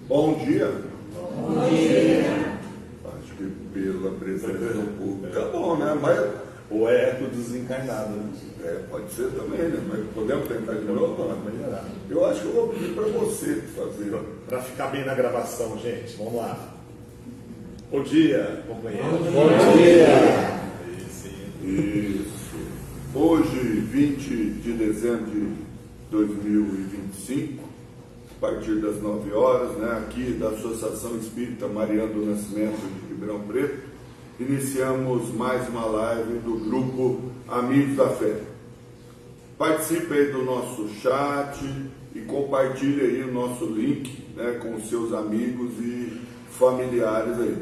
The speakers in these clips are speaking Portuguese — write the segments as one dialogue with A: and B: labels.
A: Bom dia.
B: Bom dia.
A: Acho que pela presença do público tá bom, né? Mas,
C: ou é eco desencarnado, né?
A: Pode ser também, né? Mas podemos tentar de novo?
C: Melhorar.
A: Eu acho que eu vou pedir para você fazer.
C: Para ficar bem na gravação, gente, vamos lá. Bom dia, companheiro.
B: Bom dia.
A: Isso. Hoje, 20 de dezembro de 2025, a partir das 9 horas, né, aqui da Associação Espírita Mariana do Nascimento de Ribeirão Preto, iniciamos mais uma live do grupo Amigos da Fé. Participe aí do nosso chat e compartilhe aí o nosso link, né, com os seus amigos e familiares aí.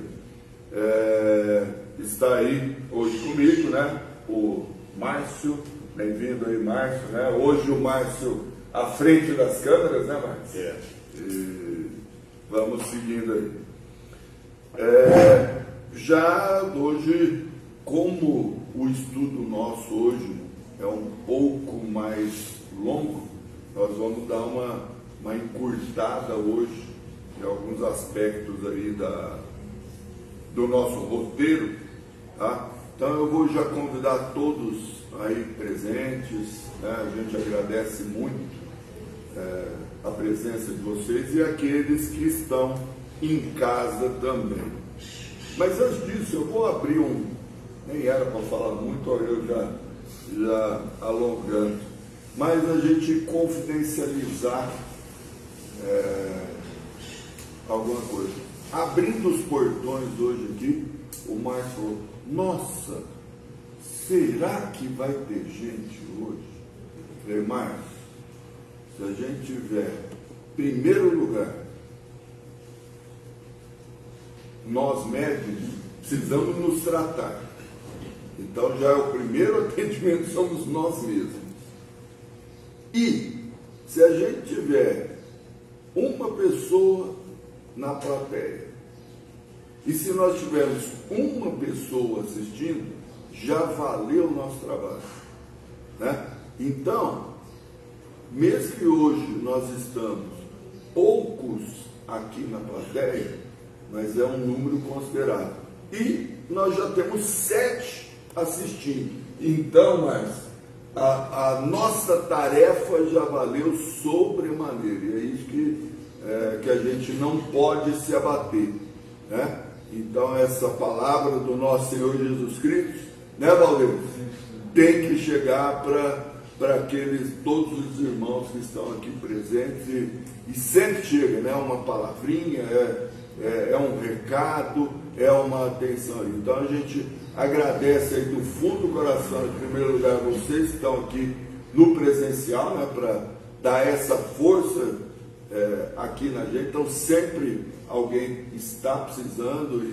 A: Está aí hoje comigo, né, o Márcio, bem-vindo aí, Márcio, né? Hoje o Márcio à frente das câmeras, né, Márcio? E vamos seguindo aí. Já hoje, como o estudo nosso hoje é um pouco mais longo, nós vamos dar uma encurtada hoje em alguns aspectos aí do nosso roteiro, tá? Então eu vou já convidar todos aí presentes, né? A gente agradece muito a presença de vocês e aqueles que estão em casa também. Mas antes disso, eu vou abrir nem era para falar muito, eu já alongando, mas a gente confidencializar alguma coisa. Abrindo os portões hoje aqui, o Márcio falou: nossa, será que vai ter gente hoje? Eu falei: Márcio, se a gente tiver, em primeiro lugar, nós médicos precisamos nos tratar. Então já é o primeiro atendimento, somos nós mesmos. E se a gente tiver uma pessoa na plateia, e se nós tivermos uma pessoa assistindo, já valeu o nosso trabalho, né? Então, mesmo que hoje nós estamos poucos aqui na plateia, mas é um número considerável. E nós já temos 7 assistindo. Então, Márcio, a nossa tarefa já valeu sobremaneira. E é isso que a gente não pode se abater, né? Então, essa palavra do nosso Senhor Jesus Cristo, né, Valdeir? Tem que chegar para todos os irmãos que estão aqui presentes e sempre chega, né? Uma palavrinha, é um recado, é uma atenção. Então a gente agradece aí do fundo do coração, em primeiro lugar, vocês que estão aqui no presencial, né, para dar essa força aqui na gente. Então sempre alguém está precisando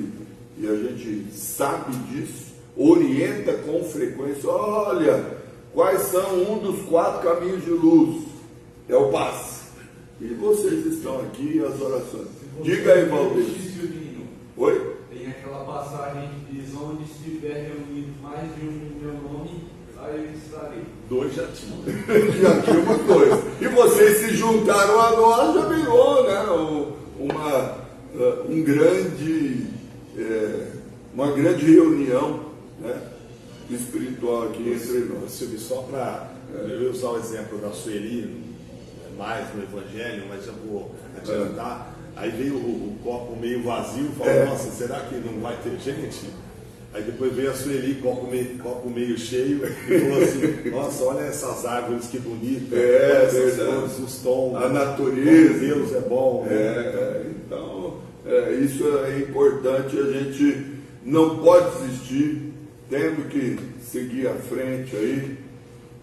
A: e a gente sabe disso, orienta com frequência: olha, quais são um dos 4 caminhos de luz? É o passe. E vocês estão aqui, as orações. Diga aí, Valdir. Oi?
B: Tem aquela passagem que diz: onde estiver reunido mais de um em meu nome, lá eu estarei.
C: 2 já tinha.
A: Já tinha uma coisa. E vocês se juntaram agora, já virou, né? Uma grande reunião, né, espiritual aqui entre nós.
C: Silvio, só para eu usar o exemplo da Sueli, mais no Evangelho, mas já vou adiantar. Aí veio o copo meio vazio, falou: nossa, será que não vai ter gente? Aí depois veio a Sueli, copo meio cheio, e falou assim: nossa, olha essas árvores que bonitas, olha essas flores, os tons,
A: a natureza,
C: Deus é bom.
A: Então, isso é importante, a gente não pode desistir, temos que seguir à frente aí,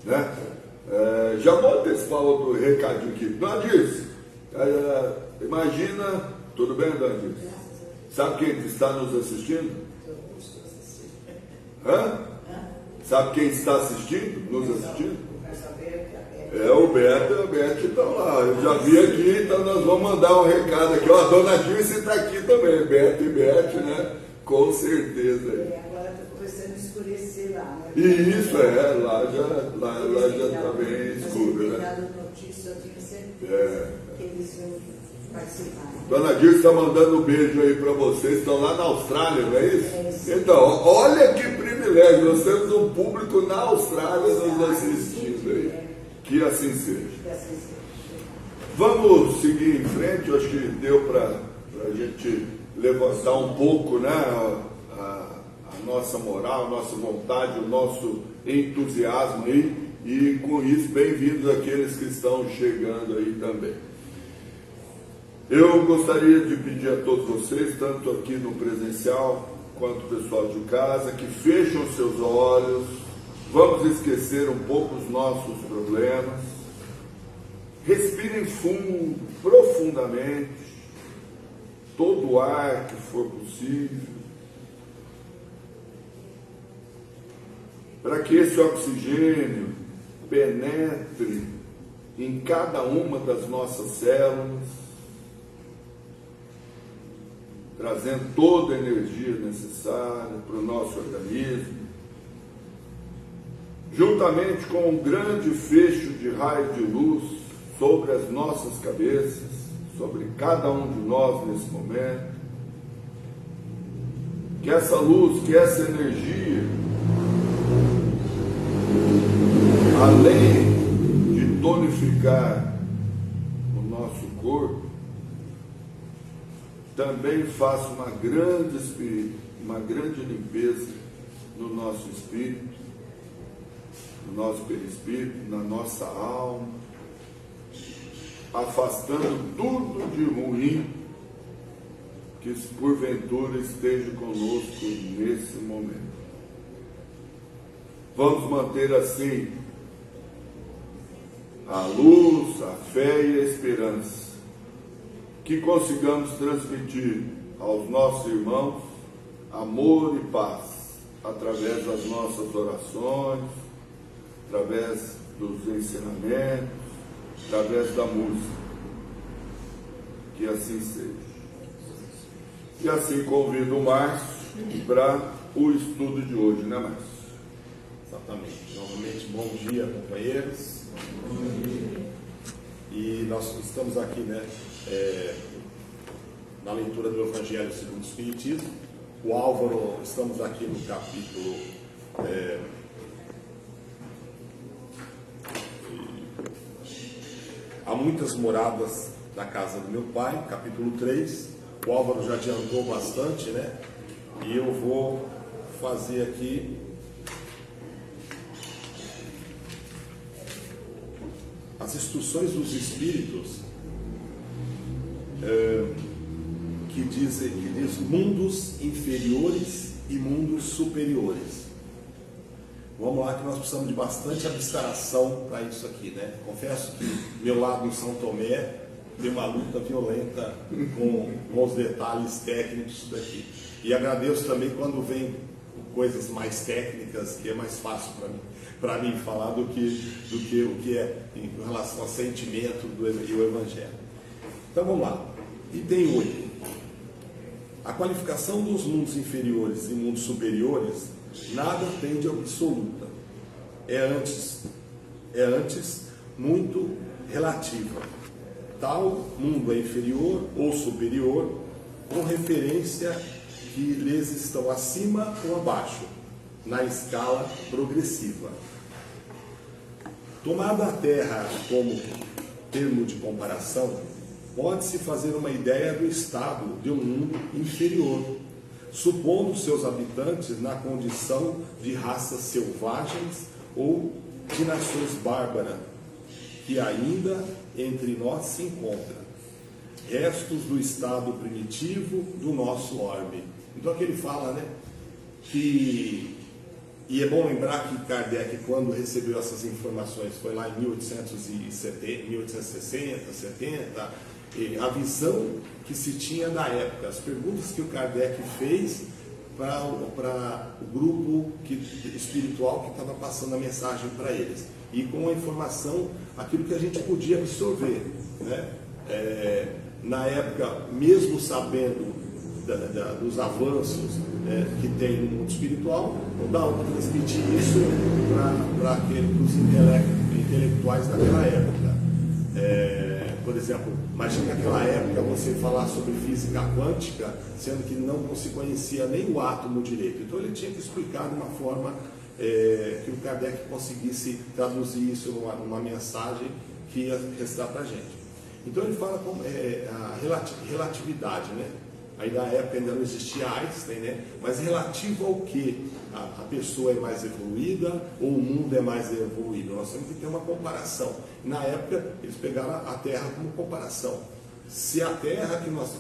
A: né? Já vou antecipar outro recadinho aqui. Dandice, imagina, tudo bem, Dandice? Sabe quem está nos assistindo? Hã? Sabe quem está assistindo? Nos assistindo? O Beto e a Beth estão lá. Eu já vi aqui, então nós vamos mandar um recado aqui. Ó, a dona Dilce está aqui também, Beto e Beth, né? Com certeza.
D: Agora está começando a escurecer lá, né?
A: E isso lá já está bem escuro, né?
D: Notícia, eu tinha certeza que eles iam participar.
A: Dona Dirce está mandando um beijo aí para vocês, estão lá na Austrália, não é isso?
D: É isso.
A: Então, olha que privilégio, nós temos um público na Austrália nos assistindo aí. Que assim seja.
D: Que assim seja.
A: Vamos seguir em frente, eu acho que deu para a gente levantar um pouco, né, a nossa moral, a nossa vontade, o nosso entusiasmo aí, e com isso, bem-vindos aqueles que estão chegando aí também. Eu gostaria de pedir a todos vocês, tanto aqui no presencial quanto o pessoal de casa, que fechem os seus olhos, vamos esquecer um pouco os nossos problemas, respirem fundo, profundamente, todo o ar que for possível, para que esse oxigênio penetre em cada uma das nossas células, trazendo toda a energia necessária para o nosso organismo, juntamente com um grande fecho de raio de luz sobre as nossas cabeças, sobre cada um de nós nesse momento, que essa luz, que essa energia, além de tonificar o nosso corpo, também faça uma grande limpeza no nosso espírito, no nosso perispírito, na nossa alma, afastando tudo de ruim que porventura esteja conosco nesse momento. Vamos manter assim a luz, a fé e a esperança, que consigamos transmitir aos nossos irmãos amor e paz, através das nossas orações, através dos ensinamentos, através da música. Que assim seja. E assim convido o Márcio para o estudo de hoje, né, Márcio?
C: Exatamente. Novamente, bom dia, companheiros. Bom dia. E nós estamos aqui, né, na leitura do Evangelho segundo o Espiritismo. O Álvaro, estamos aqui no capítulo Há muitas moradas na casa do meu pai, capítulo 3. O Álvaro já adiantou bastante, né? E eu vou fazer aqui as instruções dos Espíritos, que diz mundos inferiores e mundos superiores. Vamos lá, que nós precisamos de bastante abstração para isso aqui, né? Confesso que meu lado em São Tomé tem uma luta violenta com os detalhes técnicos disso daqui. E agradeço também quando vem coisas mais técnicas, que é mais fácil para mim falar do que o que é em relação ao sentimento e o Evangelho. Então vamos lá. Item 8. A qualificação dos mundos inferiores e mundos superiores nada tem de absoluta. É antes muito relativa. Tal mundo é inferior ou superior com referência que lhes estão acima ou abaixo, na escala progressiva. Tomada a Terra como termo de comparação, pode-se fazer uma ideia do estado de um mundo inferior, supondo seus habitantes na condição de raças selvagens ou de nações bárbaras, que ainda entre nós se encontram, restos do estado primitivo do nosso orbe. Então aqui ele fala, né, que, e é bom lembrar que Kardec, quando recebeu essas informações, foi lá em 1860, 70, a visão que se tinha da época, as perguntas que o Kardec fez para o grupo espiritual que estava passando a mensagem para eles, e com a informação, aquilo que a gente podia absorver, né? Na época, mesmo sabendo dos avanços que tem no mundo espiritual, não dá para transmitir isso para os intelectuais daquela época. por exemplo, imagina naquela época você falar sobre física quântica, sendo que não se conhecia nem o átomo direito. Então ele tinha que explicar de uma forma que o Kardec conseguisse traduzir isso numa mensagem que ia restar para a gente. Então ele fala como a relatividade, né? Aí na época ainda não existia Einstein, né? Mas relativo ao que a pessoa é mais evoluída ou o mundo é mais evoluído. Nós temos que ter uma comparação. Na época eles pegaram a Terra como comparação. Se a Terra, que nós,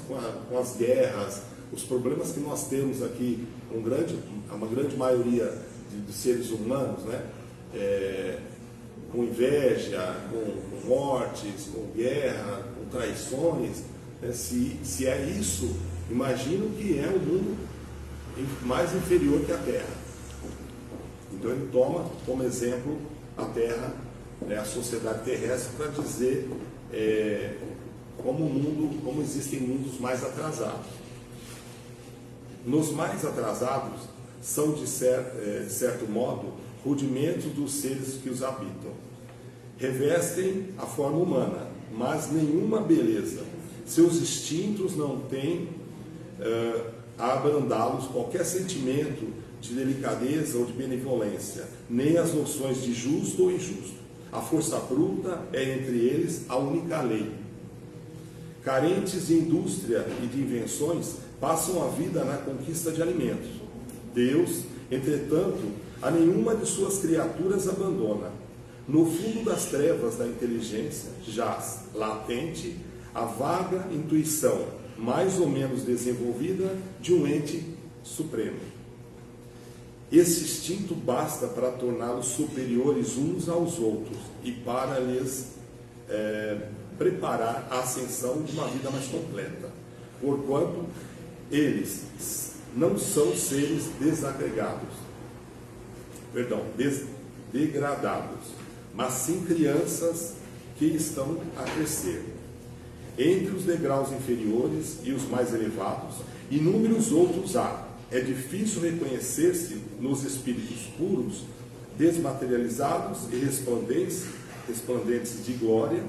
C: com as guerras, os problemas que nós temos aqui, uma grande maioria dos seres humanos, né? Com inveja, com mortes, com guerra, com traições, né? Se é isso, imagino que é um mundo mais inferior que a Terra. Então ele toma como exemplo a Terra, né, a sociedade terrestre, para dizer como existem mundos mais atrasados. Nos mais atrasados são, de certo modo, rudimentos dos seres que os habitam. Revestem a forma humana, mas nenhuma beleza. Seus instintos não têm a abrandá-los qualquer sentimento de delicadeza ou de benevolência, nem as noções de justo ou injusto. A força bruta é entre eles a única lei. Carentes de indústria e de invenções, passam a vida na conquista de alimentos. Deus, entretanto, a nenhuma de suas criaturas abandona. No fundo das trevas da inteligência jaz, latente, a vaga intuição, mais ou menos desenvolvida, de um ente supremo. Esse instinto basta para torná-los superiores uns aos outros e para lhes preparar a ascensão de uma vida mais completa, porquanto eles não são seres degradados, mas sim crianças que estão a crescer. Entre os degraus inferiores e os mais elevados, inúmeros outros há. É difícil reconhecer-se nos espíritos puros, desmaterializados e resplandentes de glória,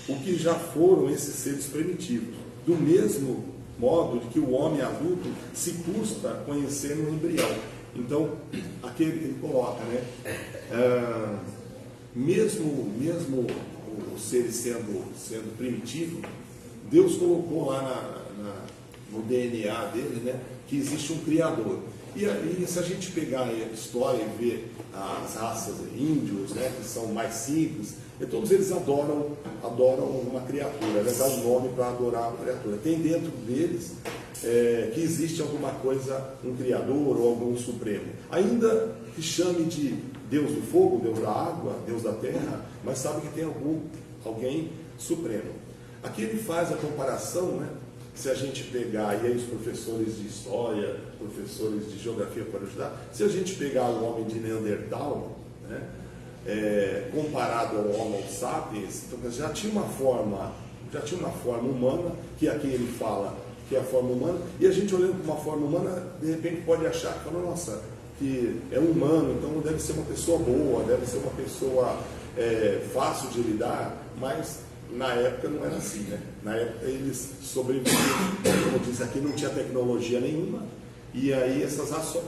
C: o que já foram esses seres primitivos. Do mesmo modo de que o homem adulto se custa a conhecer no embrião. Então, aqui ele coloca, né? Mesmo o ser sendo primitivo, Deus colocou lá no DNA dele, né, que existe um Criador. E se a gente pegar a história e ver as raças índios, né, que são mais simples, todos eles adoram uma criatura, né, dá um nome para adorar a criatura. Tem dentro deles que existe alguma coisa, um Criador ou algum Supremo. Ainda que chame de Deus do fogo, Deus da água, Deus da terra, mas sabe que tem alguém supremo. Aqui ele faz a comparação, né? Se a gente pegar, e aí os professores de história, professores de geografia podem ajudar, se a gente pegar o homem de Neandertal, né, comparado ao Homo sapiens, então já tinha uma forma humana, que aqui ele fala que é a forma humana, e a gente olhando para uma forma humana, de repente pode achar que, nossa, que é humano, então deve ser uma pessoa boa, deve ser uma pessoa fácil de lidar, mas na época não era assim, né? Na época eles sobreviviam, como diz aqui, não tinha tecnologia nenhuma, e aí essas raças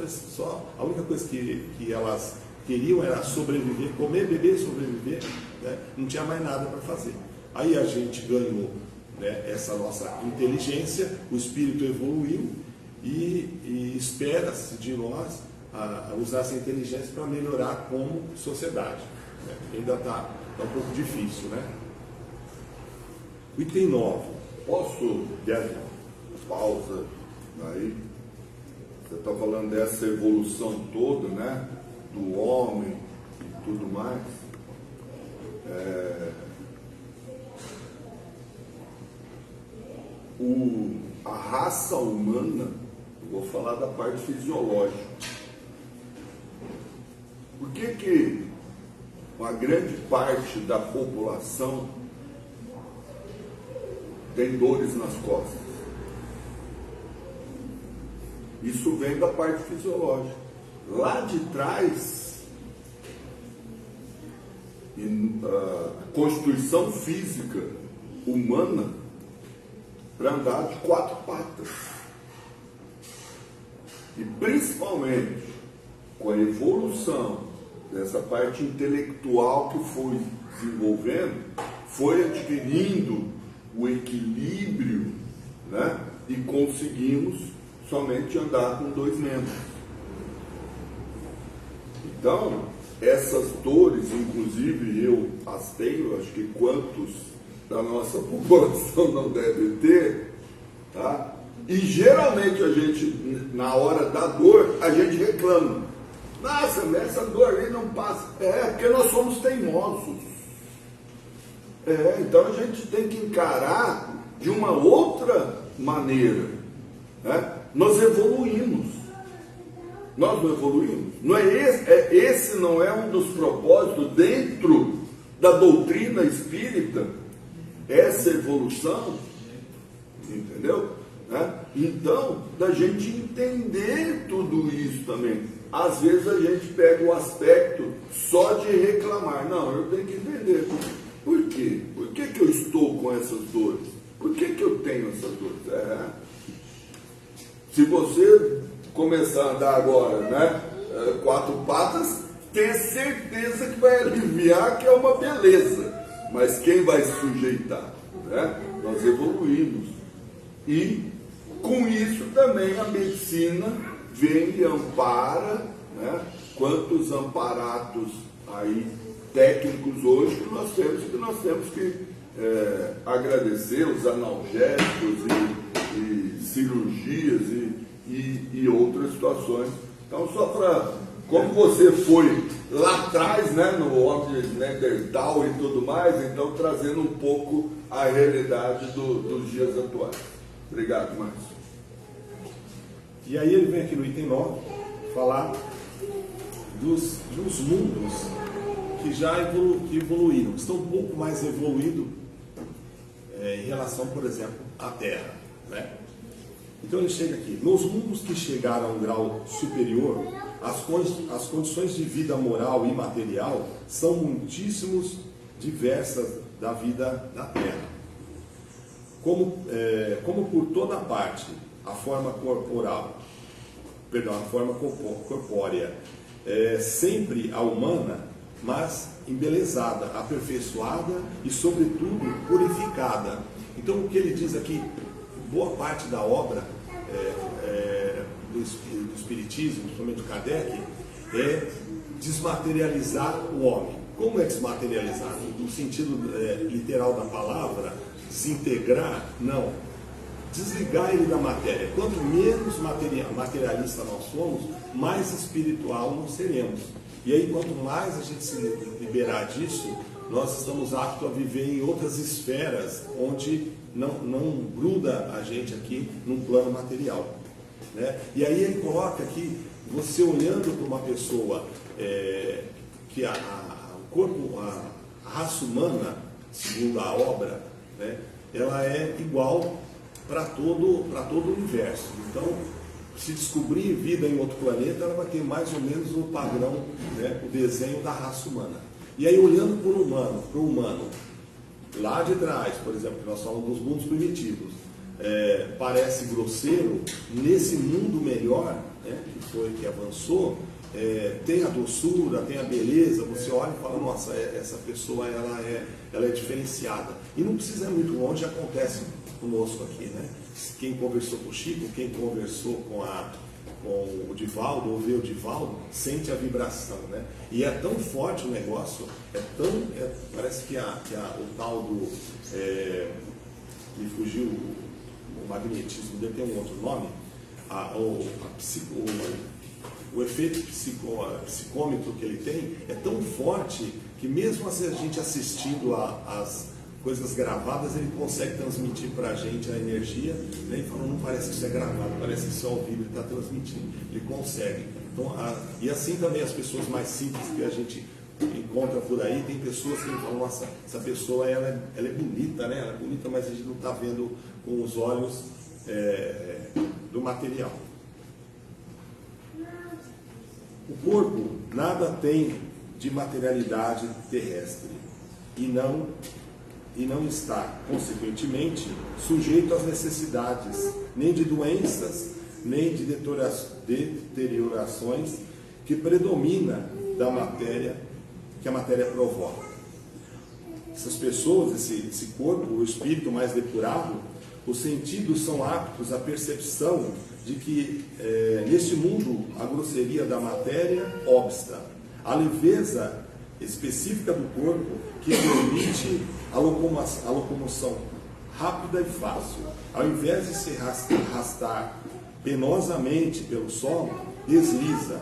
C: a única coisa que elas queriam era sobreviver, comer, beber, sobreviver, né? Não tinha mais nada para fazer. Aí a gente ganhou, né, essa nossa inteligência, o espírito evoluiu e espera-se de nós usar essa inteligência para melhorar como sociedade, né? Ainda está um pouco difícil, né? O item 9.
A: Posso? Pausa. Aí, você está falando dessa evolução toda, né? Do homem e tudo mais. A raça humana, eu vou falar da parte fisiológica. Por que uma grande parte da população tem dores nas costas? Isso vem da parte fisiológica. Lá de trás, a constituição física humana para andar de 4 patas. E principalmente com a evolução dessa parte intelectual que foi desenvolvendo, foi adquirindo o equilíbrio, né? E conseguimos somente andar com 2 membros. Então, essas dores, inclusive eu as tenho, acho que quantos da nossa população não devem ter, tá? E geralmente a gente, na hora da dor, a gente reclama. Nossa, mas essa dor aí não passa. É, porque nós somos teimosos. Então a gente tem que encarar de uma outra maneira, né? Nós evoluímos. Nós não evoluímos. Não é esse não é um dos propósitos dentro da doutrina espírita, essa evolução, entendeu? Né? Então, da gente entender tudo isso também. Às vezes a gente pega o aspecto só de reclamar. Não, eu tenho que entender. Por quê? Por que eu estou com essas dores? Por que eu tenho essas dores? Se você começar a andar agora, né, 4 patas, tenha certeza que vai aliviar, que é uma beleza. Mas quem vai se sujeitar? Né? Nós evoluímos. E com isso também a medicina vem e ampara, né? Quantos amparatos aí técnicos hoje que nós temos que agradecer, os analgésicos e cirurgias e outras situações. Então, só para, como você foi lá atrás, né, no homem de Neandertal e tudo mais, então trazendo um pouco a realidade dos dias atuais. Obrigado, Márcio.
C: E aí ele vem aqui no item 9 falar dos mundos que já evoluíram, que estão um pouco mais evoluídos em relação, por exemplo, à Terra, né? Então ele chega aqui: nos mundos que chegaram a um grau superior, as condições de vida moral e material são muitíssimos diversas da vida da Terra. Como por toda parte, a forma corpórea é sempre a humana, mas embelezada, aperfeiçoada e, sobretudo, purificada. Então, o que ele diz aqui, boa parte da obra do Espiritismo, principalmente do Kardec, é desmaterializar o homem. Como é desmaterializar? No sentido literal da palavra, desintegrar? Não. Desligar ele da matéria. Quanto menos materialista nós somos, mais espiritual nós seremos. E aí, quanto mais a gente se liberar disso, nós estamos aptos a viver em outras esferas, onde não gruda a gente aqui num plano material, né? E aí ele coloca aqui, você olhando para uma pessoa que o corpo, a raça humana, segundo a obra, né, ela é igual para todo o universo. Então, se descobrir vida em outro planeta, ela vai ter mais ou menos o padrão, né, o desenho da raça humana. E aí, olhando para o humano, lá de trás, por exemplo, que nós falamos dos mundos primitivos, parece grosseiro. Nesse mundo melhor, né, que avançou, tem a doçura, tem a beleza. Você olha e fala: nossa, essa pessoa ela é diferenciada. E não precisa ir muito longe, acontece conosco aqui, né? Quem conversou com o Chico, quem conversou com o Divaldo, ouviu o Divaldo, sente a vibração, né? E é tão forte o negócio, parece que o tal do me fugiu o magnetismo, deve ter um outro nome, o efeito psicômetro que ele tem é tão forte que mesmo a gente assistindo às coisas gravadas, ele consegue transmitir para a gente a energia, né? E fala: não parece que isso é gravado, parece que isso é ao vivo, ele está transmitindo, ele consegue. Então, e assim também as pessoas mais simples que a gente encontra por aí, tem pessoas que falam: nossa, essa pessoa ela é bonita, né? Ela é bonita, mas a gente não está vendo com os olhos do material. O corpo nada tem de materialidade terrestre e não e não está, consequentemente, sujeito às necessidades, nem de doenças, nem de deteriorações que predomina da matéria, que a matéria provoca. Essas pessoas, esse corpo, o espírito mais depurado, os sentidos são aptos à percepção de que neste mundo a grosseria da matéria obsta, a leveza específica do corpo que permite a locomoção rápida e fácil, ao invés de se arrastar penosamente pelo solo, desliza,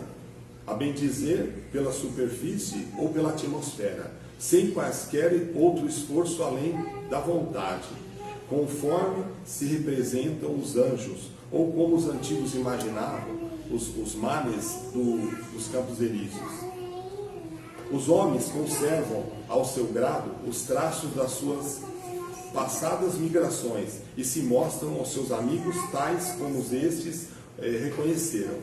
C: a bem dizer, pela superfície ou pela atmosfera, sem quaisquer outro esforço além da vontade, conforme se representam os anjos, ou como os antigos imaginavam, os manes dos campos elíseos. Os homens conservam, ao seu grado, os traços das suas passadas migrações e se mostram aos seus amigos tais como estes reconheceram.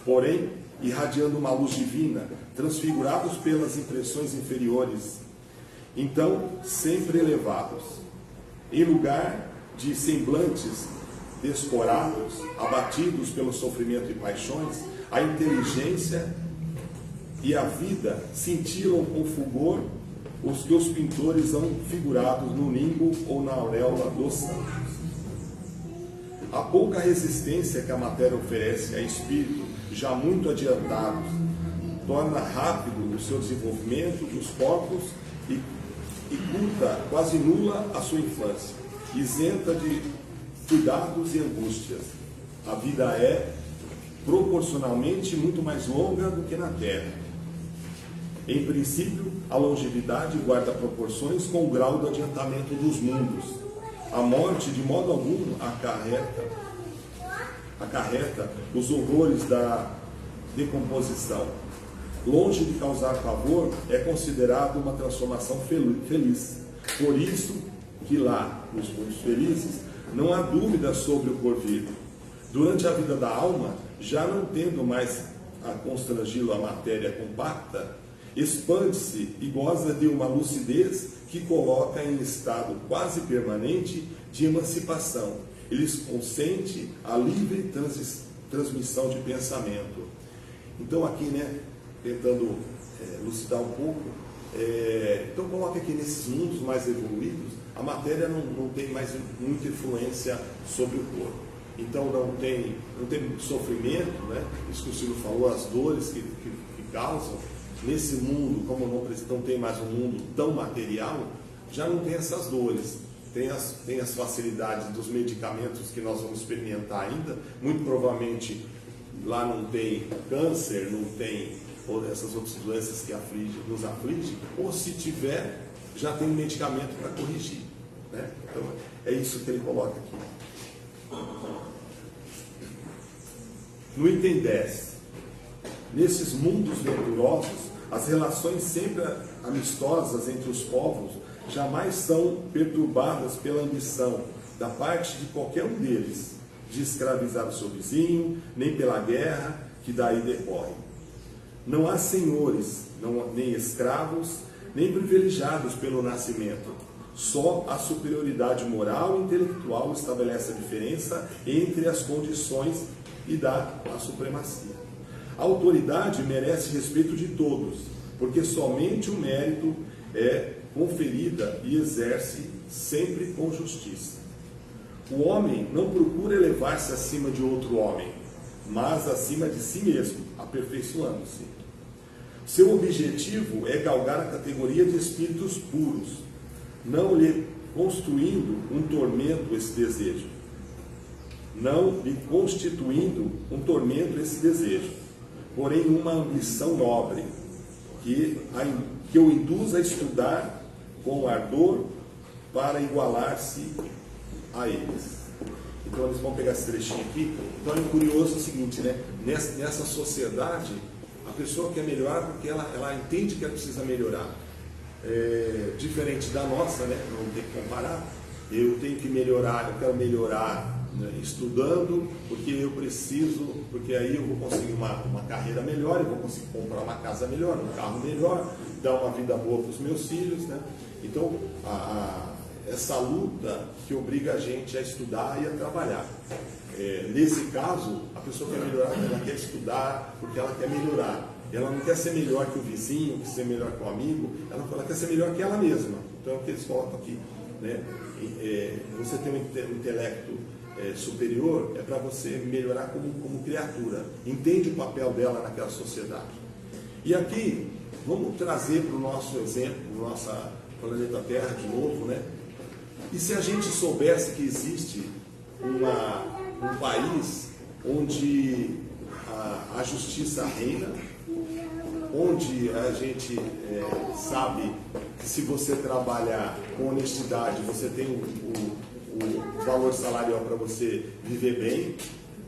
C: Porém, irradiando uma luz divina, transfigurados pelas impressões inferiores, então sempre elevados, em lugar de semblantes descorados, abatidos pelo sofrimento e paixões, a inteligência e a vida cintilam com fulgor os que os pintores são figurados no limbo ou na auréola dos santos. A pouca resistência que a matéria oferece a espíritos já muito adiantados torna rápido o seu desenvolvimento dos corpos e curta, quase nula, a sua infância, isenta de cuidados e angústias. A vida é proporcionalmente muito mais longa do que na Terra. Em princípio, a longevidade guarda proporções com o grau do adiantamento dos mundos. A morte, de modo algum, acarreta os horrores da decomposição. Longe de causar pavor, é considerado uma transformação feliz. Por isso que lá, nos mundos felizes, não há dúvida sobre o porvir. Durante a vida da alma, já não tendo mais a constrangi-lo a matéria compacta, expande-se e goza de uma lucidez que coloca em estado quase permanente de emancipação. Ele consente a livre transmissão de pensamento. Então aqui, tentando elucidar um pouco, então coloca aqui nesses mundos mais evoluídos, a matéria não tem mais muita influência sobre o corpo. Então não tem sofrimento, isso que o Silvio falou, as dores que causam. Nesse mundo, como não tem mais um mundo tão material, já não tem essas dores. Tem as facilidades dos medicamentos que nós vamos experimentar ainda. Muito provavelmente lá não tem câncer, não tem essas outras doenças que nos afligem. Ou se tiver, já tem um medicamento para corrigir. Então é isso que ele coloca aqui. No item 10. Nesses mundos venturosos, as relações sempre amistosas entre os povos jamais são perturbadas pela ambição da parte de qualquer um deles de escravizar o seu vizinho, nem pela guerra que daí decorre. Não há senhores, nem escravos, nem privilegiados pelo nascimento. Só a superioridade moral e intelectual estabelece a diferença entre as condições e dá a supremacia. A autoridade merece respeito de todos, porque somente o mérito é conferida e exerce sempre com justiça. O homem não procura elevar-se acima de outro homem, mas acima de si mesmo, aperfeiçoando-se. Seu objetivo é galgar a categoria de espíritos puros, não lhe construindo um tormento esse desejo, não lhe constituindo um tormento esse desejo, porém uma ambição nobre, que o induz a estudar com ardor para igualar-se a eles. Então eles vão pegar esse trechinho aqui. Então é curioso o seguinte, nessa sociedade, a pessoa quer melhorar porque ela entende que ela precisa melhorar. Diferente da nossa, não tem que comparar. Eu tenho que melhorar, eu quero melhorar estudando, porque aí eu vou conseguir uma carreira melhor, eu vou conseguir comprar uma casa melhor, um carro melhor, dar uma vida boa para os meus filhos, Então, essa luta que obriga a gente a estudar e a trabalhar. Nesse caso, a pessoa quer melhorar, ela quer estudar porque ela quer melhorar. Ela não quer ser melhor que o vizinho, quer ser melhor que o amigo, ela quer ser melhor que ela mesma. Então é o que eles colocam aqui, né? Você tem um intelecto superior, é para você melhorar como criatura. Entende o papel dela naquela sociedade. E aqui, vamos trazer para o nosso exemplo, o nosso planeta Terra de novo, né? E se a gente soubesse que existe um país onde a justiça reina, onde a gente sabe que se você trabalhar com honestidade, você tem o valor salarial para você viver bem,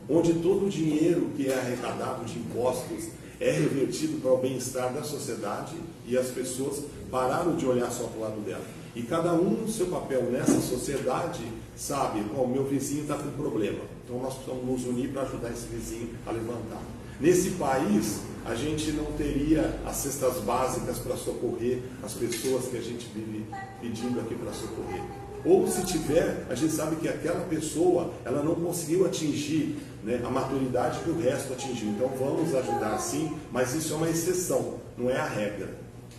C: onde todo o dinheiro que é arrecadado de impostos é revertido para o bem-estar da sociedade e as pessoas pararam de olhar só para o lado dela. E cada um no seu papel nessa sociedade sabe, o meu vizinho está com problema, então nós precisamos nos unir para ajudar esse vizinho a levantar. Nesse país, a gente não teria as cestas básicas para socorrer as pessoas que a gente vive pedindo aqui para socorrer. Ou se tiver, a gente sabe que aquela pessoa, ela não conseguiu atingir, né, a maturidade que o resto atingiu. Então vamos ajudar sim, mas isso é uma exceção, não é a regra.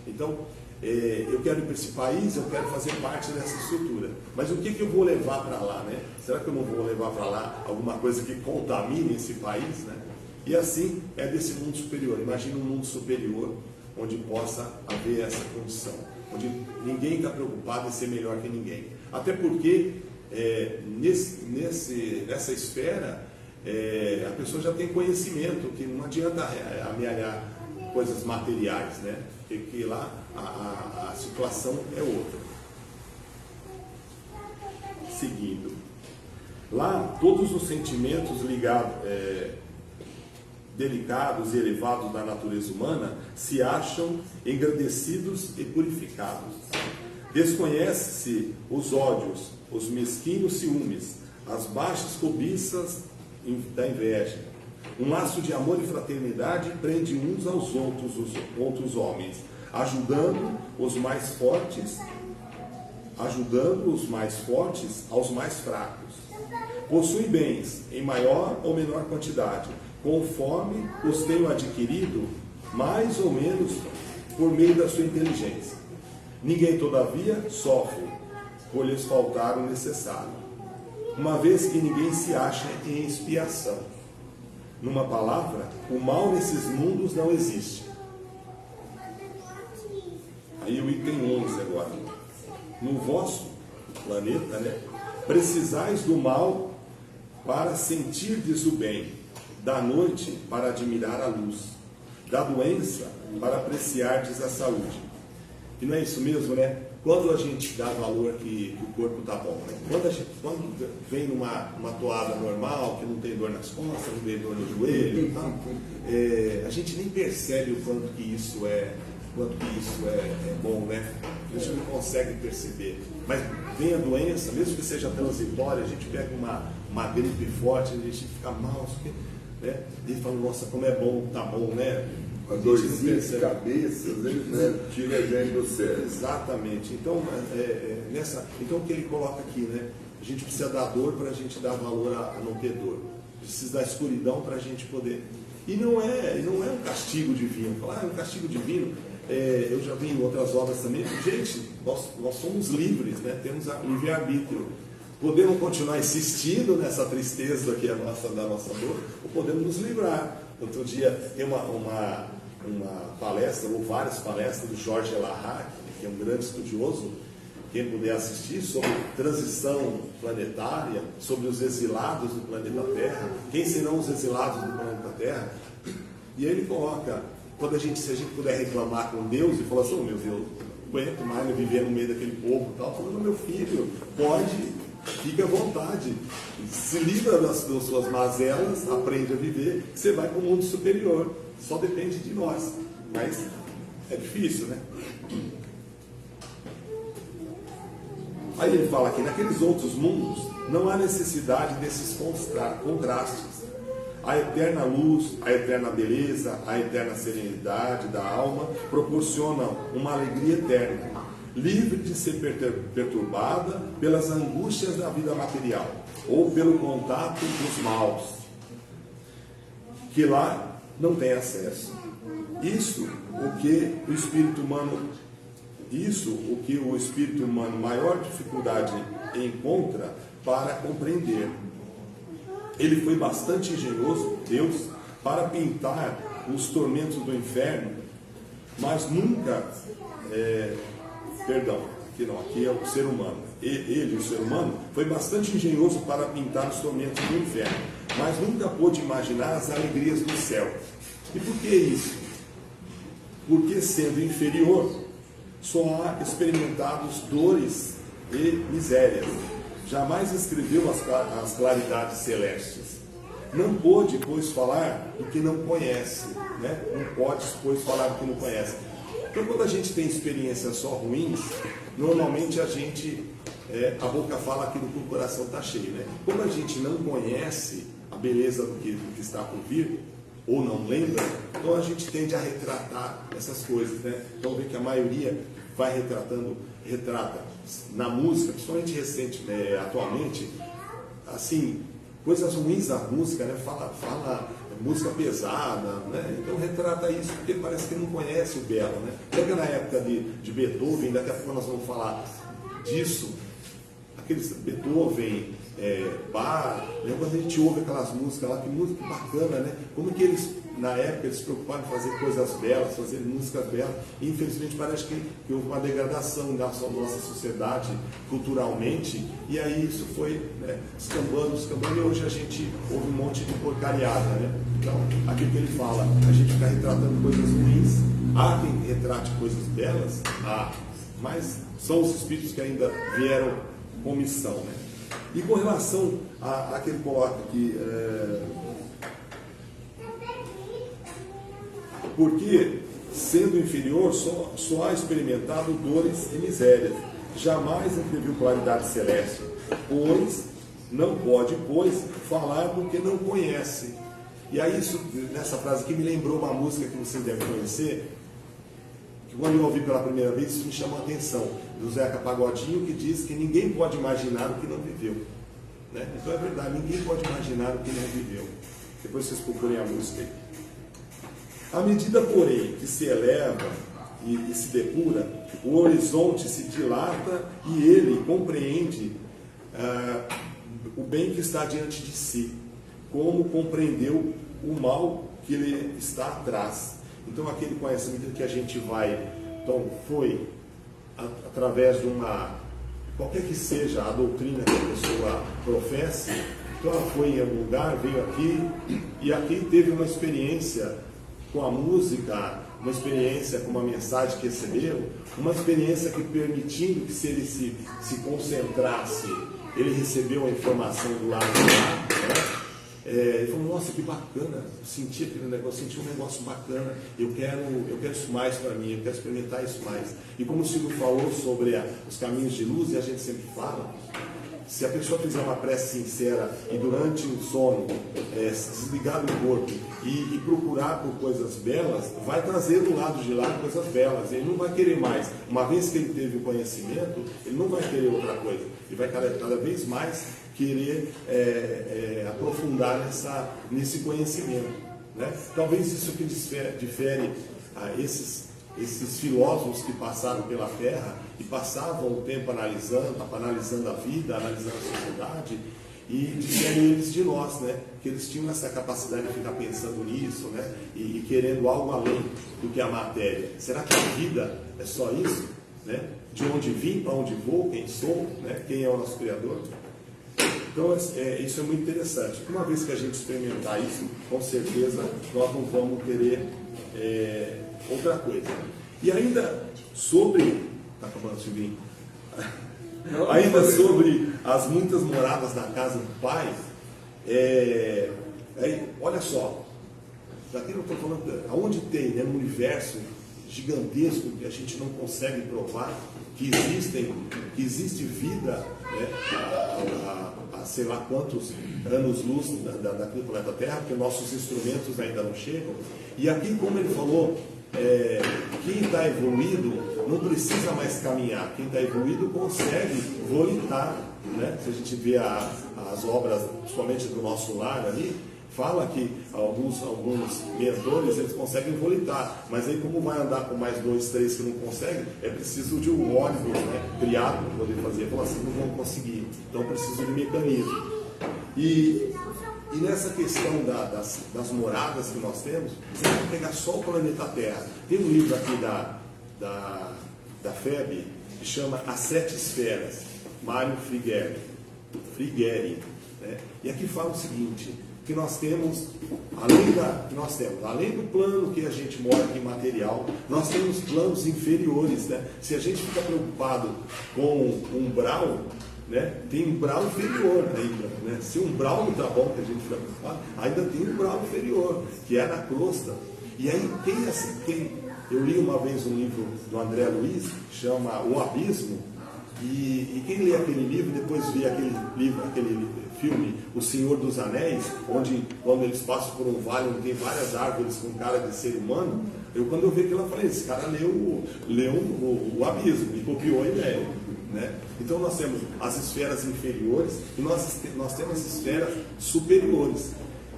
C: Então, eu quero ir para esse país, eu quero fazer parte dessa estrutura. Mas o que eu vou levar para lá, né? Será que eu não vou levar para lá alguma coisa que contamine esse país, né? E assim é desse mundo superior. Imagina um mundo superior onde possa haver essa condição, onde ninguém está preocupado em ser melhor que ninguém. Até porque nessa esfera a pessoa já tem conhecimento que não adianta amealhar coisas materiais, né? Porque lá a situação é outra. Seguindo, lá todos os sentimentos ligados delicados e elevados da natureza humana se acham engrandecidos e purificados. Desconhece-se os ódios, os mesquinhos ciúmes, as baixas cobiças da inveja. Um laço de amor e fraternidade prende uns aos outros, os outros homens, ajudando os mais fortes aos mais fracos. Possui bens em maior ou menor quantidade, conforme os tenham adquirido, mais ou menos por meio da sua inteligência. Ninguém, todavia, sofre por lhes faltar o necessário, uma vez que ninguém se acha em expiação. Numa palavra, o mal nesses mundos não existe. Aí o item 11 agora. No vosso planeta, né, precisais do mal para sentirdes o bem, da noite para admirar a luz, da doença para apreciardes a saúde. E não é isso mesmo, né? Quando a gente dá valor que o corpo está bom, né? Quando vem numa toada normal, que não tem dor nas costas, não tem dor no joelho, tá? A gente nem percebe o quanto que isso é bom, né? A gente não consegue perceber. Mas vem a doença, mesmo que seja transitória, a gente pega uma gripe forte, a gente fica mal, né? E fala, nossa, como é bom, tá bom, né?
A: A dorzinha de cabeça, né? Tira a gente do sério.
C: Exatamente. Então, então o que ele coloca aqui, né? A gente precisa dar dor para a gente dar valor a não ter dor. Precisa da escuridão para a gente poder. E não é um castigo divino. Falar, é um castigo divino. Eu já vi em outras obras também. Gente, nós somos livres, né? Temos livre-arbítrio. Podemos continuar insistindo nessa tristeza que é da nossa dor, ou podemos nos livrar. Outro dia tem uma palestra, ou várias palestras do Jorge Elahá, que é um grande estudioso, quem puder assistir, sobre transição planetária, sobre os exilados do planeta Terra, quem serão os exilados do planeta Terra. E ele coloca, se a gente puder reclamar com Deus e falar assim, meu Deus, não aguento mais viver no meio daquele povo e tal, falando, meu filho, pode, fique à vontade, se livra das suas mazelas, aprende a viver, você vai para o mundo superior, só depende de nós, mas é difícil, né? Aí ele fala aqui, naqueles outros mundos não há necessidade desses contrastes. A eterna luz, a eterna beleza, a eterna serenidade da alma proporcionam uma alegria eterna. livre de ser perturbada pelas angústias da vida material ou pelo contato dos maus, que lá não tem acesso. Isso o que o espírito humano maior dificuldade encontra para compreender. Ele foi bastante engenhoso, Deus, para pintar os tormentos do inferno, mas nunca, aqui é o ser humano. Ele, o ser humano, foi bastante engenhoso para pintar os tormentos do inferno, mas nunca pôde imaginar as alegrias do céu. E por que isso? Porque, sendo inferior, só há experimentados dores e misérias. Jamais escreveu as claridades celestes. Não pôde, pois, falar do que não conhece. Né? Não pode, pois, falar do que não conhece. Então, quando a gente tem experiências só ruins, normalmente a boca fala aquilo que o coração está cheio. Né? Como a gente não conhece a beleza do que está por vir, ou não lembra, então a gente tende a retratar essas coisas. Né? Então, vê que a maioria retrata na música, principalmente recente, atualmente, assim, coisas ruins da música, né? Fala música pesada, né? Então retrata isso porque parece que não conhece o belo, né? Pega na época de Beethoven, daqui a pouco nós vamos falar disso, aqueles Beethoven, Bach, né? Quando a gente ouve aquelas músicas lá, que música bacana, né? Como que eles, na época, eles se preocuparam em fazer coisas belas, fazer músicas belas, e infelizmente parece que houve uma degradação da nossa sociedade culturalmente, e aí isso foi, né, escambando, e hoje a gente ouve um monte de porcariada, né? Então, aquilo que ele fala, a gente fica retratando coisas ruins, há quem retrate coisas belas, mas são os espíritos que ainda vieram com missão, né? E com relação àquele que coloca aqui, porque, sendo inferior, só há experimentado dores e misérias, jamais entreviu claridade celeste, pois não pode, falar do que não conhece. E aí, isso, nessa frase aqui, me lembrou uma música que você deve conhecer, que quando eu ouvi pela primeira vez, isso me chamou a atenção, do Zeca Pagodinho, que diz que ninguém pode imaginar o que não viveu. Né? Então é verdade, ninguém pode imaginar o que não viveu. Depois vocês procurem a música aí. À medida, porém, que se eleva e se depura, o horizonte se dilata e ele compreende o bem que está diante de si, como compreendeu o mal que ele está atrás. Então, aquele conhecimento que a gente vai, então, foi através de qualquer que seja a doutrina que a pessoa professe, então ela foi em algum lugar, veio aqui, e aqui teve uma experiência com a música, uma experiência com uma mensagem que recebeu, uma experiência que permitindo que se ele se concentrasse, ele recebeu a informação do lado de lá, né? Ele falou, nossa, que bacana, senti aquele negócio, senti um negócio bacana, eu quero isso mais para mim, eu quero experimentar isso mais. E como o Silvio falou sobre os caminhos de luz, e a gente sempre fala, se a pessoa fizer uma prece sincera e durante o sono se desligar do corpo e procurar por coisas belas, vai trazer do lado de lá coisas belas. Ele não vai querer mais. Uma vez que ele teve o conhecimento, ele não vai querer outra coisa. Ele vai cada vez mais querer aprofundar nesse conhecimento. Né? Talvez isso que difere esses filósofos que passaram pela Terra e passavam o tempo analisando a vida, analisando a sociedade, e difere eles de nós, né? Que eles tinham essa capacidade de ficar pensando nisso, né? E querendo algo além do que a matéria. Será que a vida é só isso? Né? De onde vim, para onde vou, quem sou, né? Quem é o nosso Criador? Então, isso é muito interessante. Uma vez que a gente experimentar isso, com certeza nós não vamos querer outra coisa. E ainda sobre... Está acabando, Silvinho? Ainda sobre as muitas moradas da casa do Pai, olha só, daqui eu estou falando, aonde tem, né, no universo gigantesco que a gente não consegue provar que existe vida, né, a sei lá quantos anos-luz daquele planeta Terra, porque nossos instrumentos ainda não chegam. E aqui, como ele falou, quem está evoluído não precisa mais caminhar. Quem está evoluído consegue volitar, né? Se a gente vê as obras, principalmente do Nosso Lar ali, fala que alguns mentores eles conseguem volitar, mas aí como vai andar com mais 2, 3 que não conseguem, é preciso de um óleo, né, criado para poder fazer. Fala assim, não vão conseguir, então preciso de mecanismo. E nessa questão das moradas que nós temos, você vai pegar só o planeta Terra. Tem um livro aqui da FEB que chama As 7 Esferas, Mário Frigeri, né? E aqui fala o seguinte, que nós temos, além do plano que a gente mora aqui material, nós temos planos inferiores, né? Se a gente fica preocupado com umbral, né? Tem umbral inferior ainda, né? Se o umbral não está bom, que a gente fica preocupado, ainda tem umbral inferior, que é na crosta. E aí eu li uma vez um livro do André Luiz, chama O Abismo, e quem lê aquele livro, depois vê aquele filme O Senhor dos Anéis, onde quando eles passam por um vale onde tem várias árvores com cara de ser humano, quando eu vi aquilo eu falei, esse cara leu o Abismo e copiou a ideia, né? Então nós temos as esferas inferiores e nós temos as esferas superiores.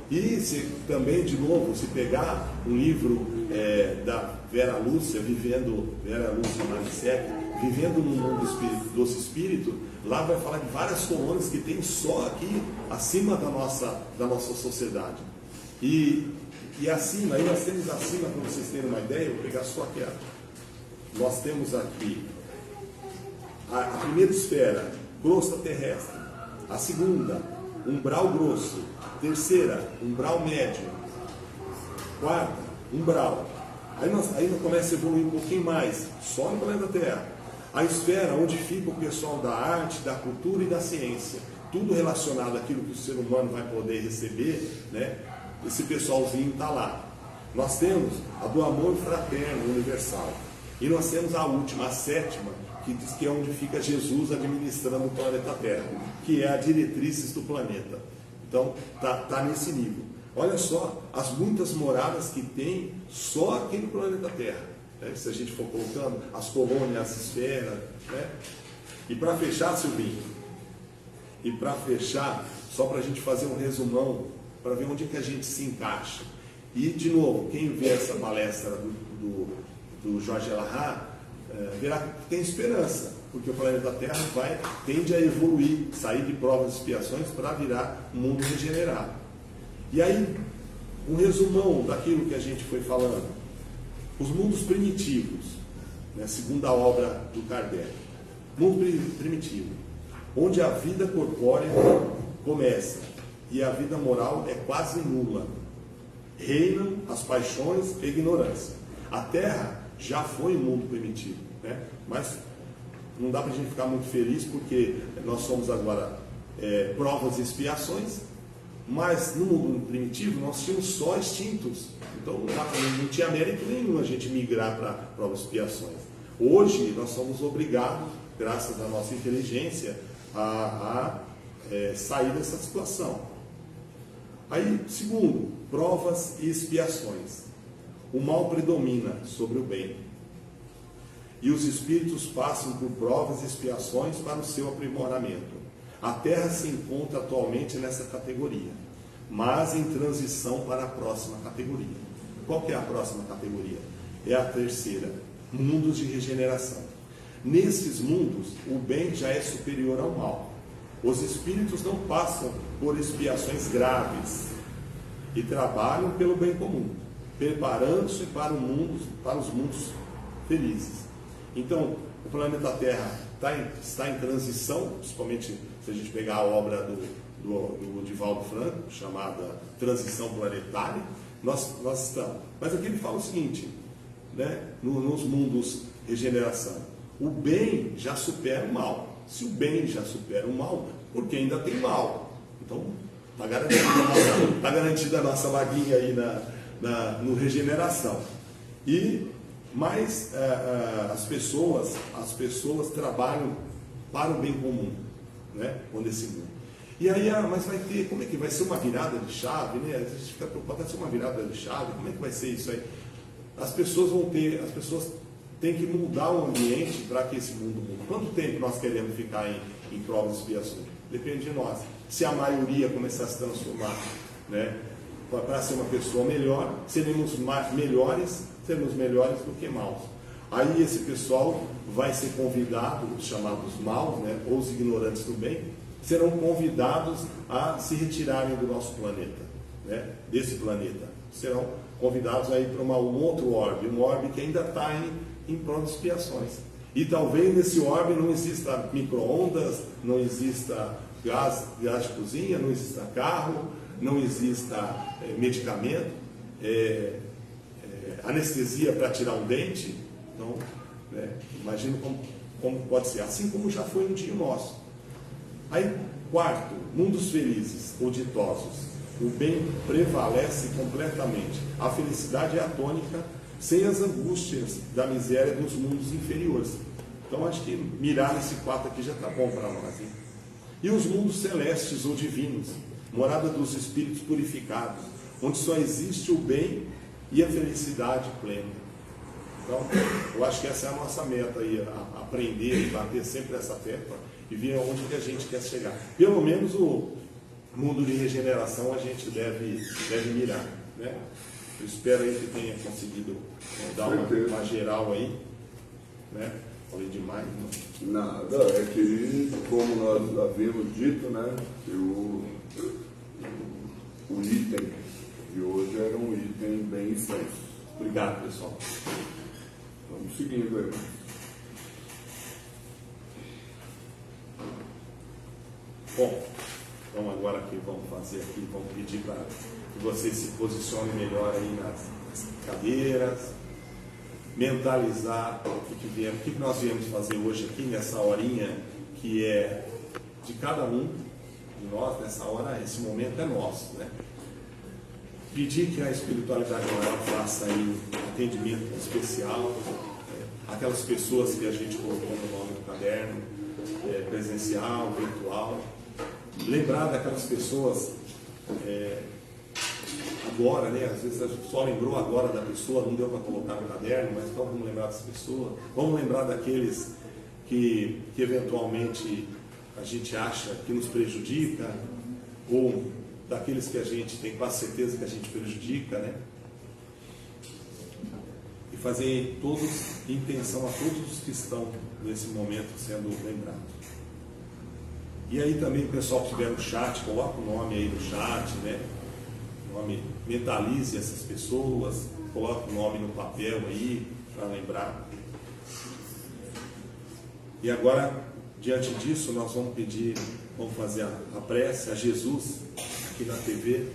C: E também, de novo, se pegar um livro da Vera Lúcia Manicek, Vivendo no Mundo dos Espíritos, lá vai falar de várias colônias que tem só aqui, acima da nossa sociedade. E acima, aí nós temos acima, para vocês terem uma ideia, eu vou pegar só aqui, nós temos aqui a primeira esfera, crosta terrestre, a segunda, umbral grosso, terceira, umbral médio, quarta, umbral. Aí nós começa a evoluir um pouquinho mais, só no planeta Terra. A esfera onde fica o pessoal da arte, da cultura e da ciência, tudo relacionado àquilo que o ser humano vai poder receber, né? Esse pessoalzinho está lá. Nós temos a do amor fraterno universal. E nós temos a última, a sétima, que diz que é onde fica Jesus administrando o planeta Terra, que é a diretrizes do planeta. Então, tá nesse nível. Olha só as muitas moradas que tem só aqui no planeta Terra, né? Se a gente for colocando as colônias, as esferas, né? E para fechar, Silvinho, só para a gente fazer um resumão, para ver onde que a gente se encaixa. E, de novo, quem vê essa palestra do Jorge Elahá, verá que tem esperança, porque o planeta Terra tende a evoluir, sair de provas e expiações para virar um mundo regenerado. E aí, um resumão daquilo que a gente foi falando. Os mundos primitivos, né, segundo a obra do Kardec. Mundo primitivo, onde a vida corpórea começa e a vida moral é quase nula. Reinam as paixões e a ignorância. A Terra já foi um mundo primitivo, né? Mas não dá para a gente ficar muito feliz porque nós somos agora provas e expiações, mas no mundo primitivo nós tínhamos só instintos, então não tinha mérito nenhum a gente migrar para provas e expiações. Hoje nós somos obrigados, graças à nossa inteligência, a sair dessa situação. Aí, segundo, provas e expiações. O mal predomina sobre o bem. E os espíritos passam por provas e expiações para o seu aprimoramento. A Terra se encontra atualmente nessa categoria, mas em transição para a próxima categoria. Qual que é a próxima categoria? É a terceira, mundos de regeneração. Nesses mundos, o bem já é superior ao mal. Os espíritos não passam por expiações graves e trabalham pelo bem comum, preparando-se para os mundos felizes. Então, o planeta Terra está em transição, principalmente se a gente pegar a obra do Divaldo Franco, chamada Transição Planetária, nós estamos. Mas aqui ele fala o seguinte, né, nos mundos regeneração, o bem já supera o mal. Se o bem já supera o mal, porque ainda tem mal. Então, está garantida a nossa vaguinha aí no regeneração. Mas as pessoas trabalham para o bem comum, né? Nesse mundo. E aí, mas vai ter, como é que vai ser uma virada de chave, né? A gente fica preocupado, vai ser uma virada de chave, como é que vai ser isso aí? as pessoas têm que mudar o ambiente para que esse mundo mude. Quanto tempo nós queremos ficar em provas e expiações? Depende de nós. Se a maioria começar a se transformar, né, para ser uma pessoa melhor, seremos melhores do que maus. Aí esse pessoal vai ser convidado, os chamados maus, né, ou os ignorantes do bem, serão convidados a se retirarem do nosso planeta, né, desse planeta. Serão convidados a ir para um outro orbe, um orbe que ainda está em provas e expiações. E talvez nesse orbe não exista micro-ondas, não exista gás de cozinha, não exista carro, não exista medicamento, anestesia para tirar um dente. Então, né, imagina como pode ser, assim como já foi um dia nosso. Aí, quarto, mundos felizes ou ditosos. O bem prevalece completamente. A felicidade é a tônica, sem as angústias da miséria dos mundos inferiores. Então, acho que mirar nesse quarto aqui já está bom para nós, hein? E os mundos celestes ou divinos, morada dos espíritos purificados, onde só existe o bem e a felicidade plena. Então, eu acho que essa é a nossa meta aí, aprender e bater sempre essa tecla e ver aonde que a gente quer chegar. Pelo menos o mundo de regeneração a gente deve mirar, né? Eu espero aí que tenha conseguido dar uma geral aí, né? Falei demais, não?
A: Nada, é que, como nós havíamos dito, né, que o item de hoje era um item bem extenso.
C: Obrigado, pessoal.
A: Vamos seguindo aí.
C: Bom, então agora que vamos pedir para que vocês se posicionem melhor aí nas cadeiras, mentalizar o que nós viemos fazer hoje aqui nessa horinha que é de cada um de nós. Nessa hora, esse momento é nosso, né? Pedir que a espiritualidade maior faça aí um atendimento especial, aquelas pessoas que a gente colocou no nome do caderno, presencial, virtual. Lembrar daquelas pessoas agora, né? Às vezes a gente só lembrou agora da pessoa, não deu para colocar no caderno, mas então vamos lembrar dessa pessoa. Vamos lembrar daqueles que eventualmente a gente acha que nos prejudica, ou daqueles que a gente tem quase certeza que a gente prejudica, né? E fazer intenção a todos os que estão nesse momento sendo lembrados. E aí também o pessoal que estiver no chat, coloca o nome aí no chat, né? Mentalize essas pessoas, coloque o nome no papel aí para lembrar. E agora, diante disso, nós vamos fazer a prece a Jesus aqui na TV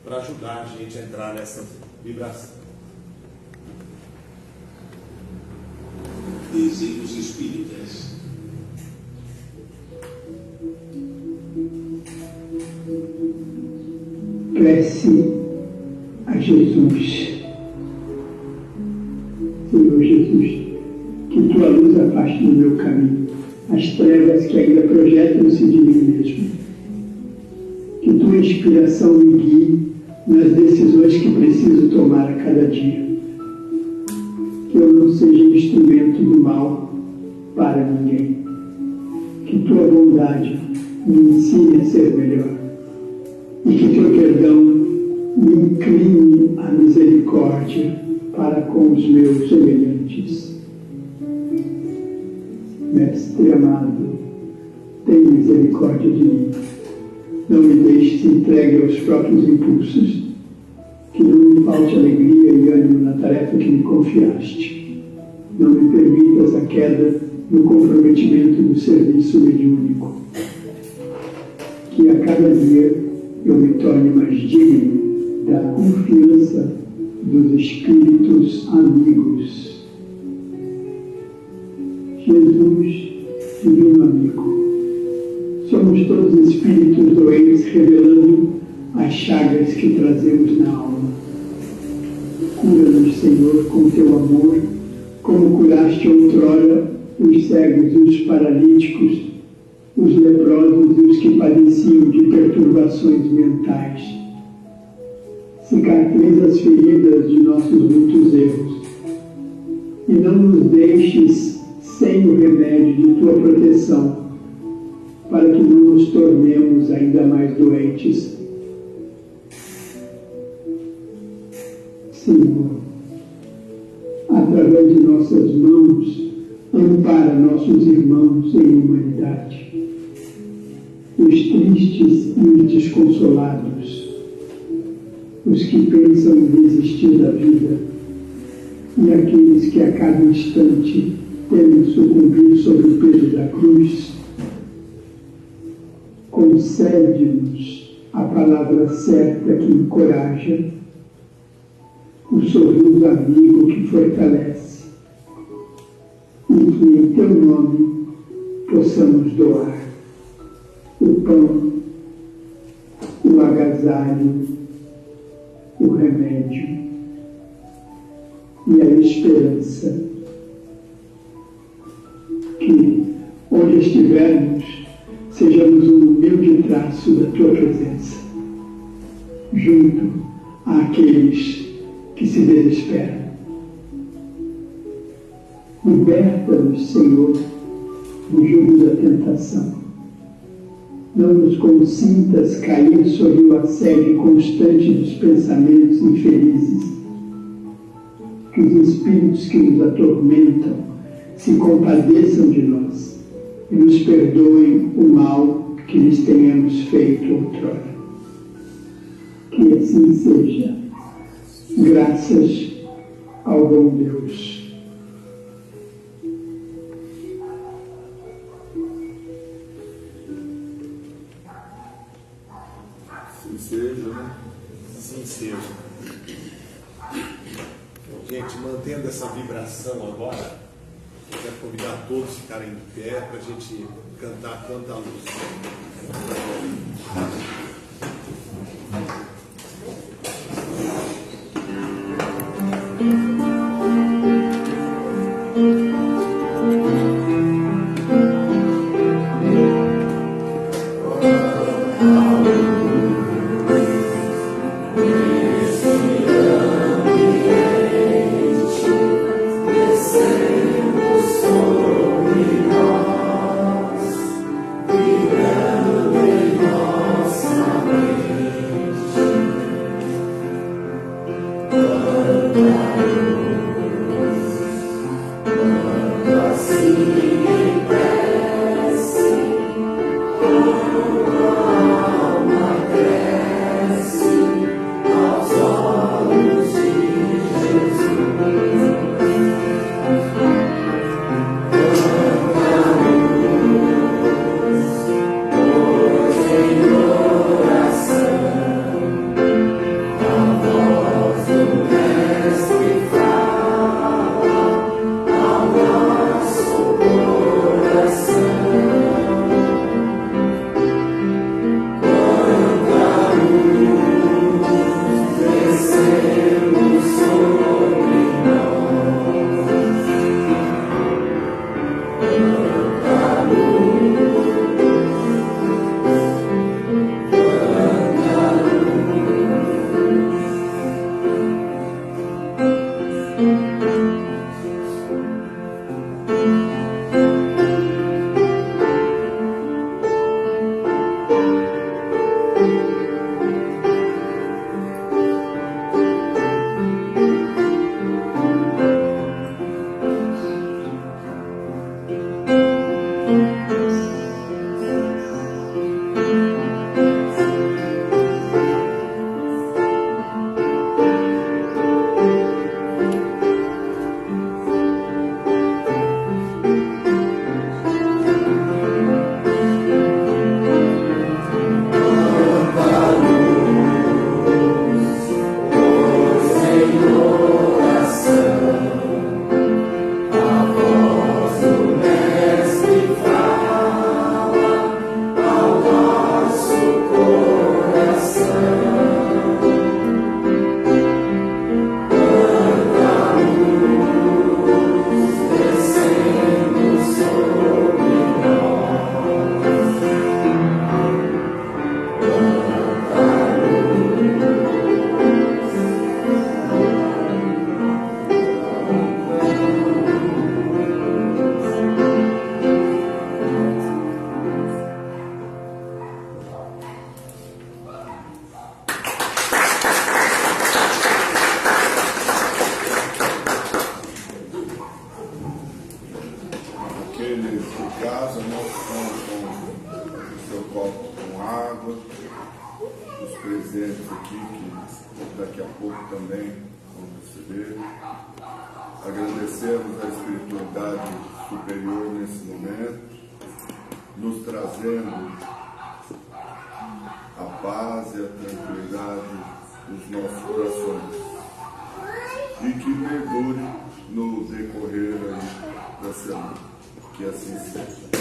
C: para ajudar a gente a entrar nessa vibração.
E: Desígnios espíritas.
F: Prece a Jesus. Senhor Jesus, que tua luz afaste do meu caminho as trevas que ainda projetam-se de mim mesmo. Que tua inspiração me guie nas decisões que preciso tomar a cada dia. Que eu não seja instrumento do mal para ninguém. Que tua bondade me ensine a ser melhor. E que teu perdão me incline à misericórdia para com os meus semelhantes. Mestre amado, tem misericórdia de mim. Não me deixes entregue aos próprios impulsos. Que não me falte alegria e ânimo na tarefa que me confiaste. Não me permitas a queda no comprometimento do serviço mediúnico. Que a cada dia eu me torne mais digno da confiança dos espíritos amigos. Jesus, divino amigo, somos todos espíritos doentes revelando as chagas que trazemos na alma. Cura-nos, Senhor, com teu amor, como curaste outrora os cegos e os paralíticos, os leprosos e os que padeciam de perturbações mentais. cicatriza as feridas de nossos muitos erros e não nos deixes sem o remédio de tua proteção, para que não nos tornemos ainda mais doentes. Senhor, através de nossas mãos, ampara nossos irmãos em humanidade, os tristes e os desconsolados, os que pensam em desistir da vida e aqueles que a cada instante temem sucumbir sob o peso da cruz. Concede-nos a palavra certa que encoraja, o sorriso amigo que fortalece, e que em teu nome possamos doar o pão, o agasalho, o remédio e a esperança. Que, onde estivermos, sejamos um humilde traço da tua presença, junto àqueles que se desesperam. Liberta-nos, Senhor, do jugo da tentação. Não nos consintas cair sob o assédio constante dos pensamentos infelizes. Que os espíritos que nos atormentam se compadeçam de nós e nos perdoem o mal que lhes tenhamos feito outrora. Que assim seja, graças ao bom Deus.
A: Assim seja, né?
C: Assim seja. Gente, mantendo essa vibração agora, eu quero convidar todos a ficarem de pé para a gente cantar Canta a Luz.
G: Sobre nós, vibrando em nós.
A: aqui que daqui a pouco também vão receber. Agradecemos a espiritualidade superior nesse momento, nos trazendo a paz e a tranquilidade dos nossos corações e que perdure no decorrer aí da semana. Que assim seja.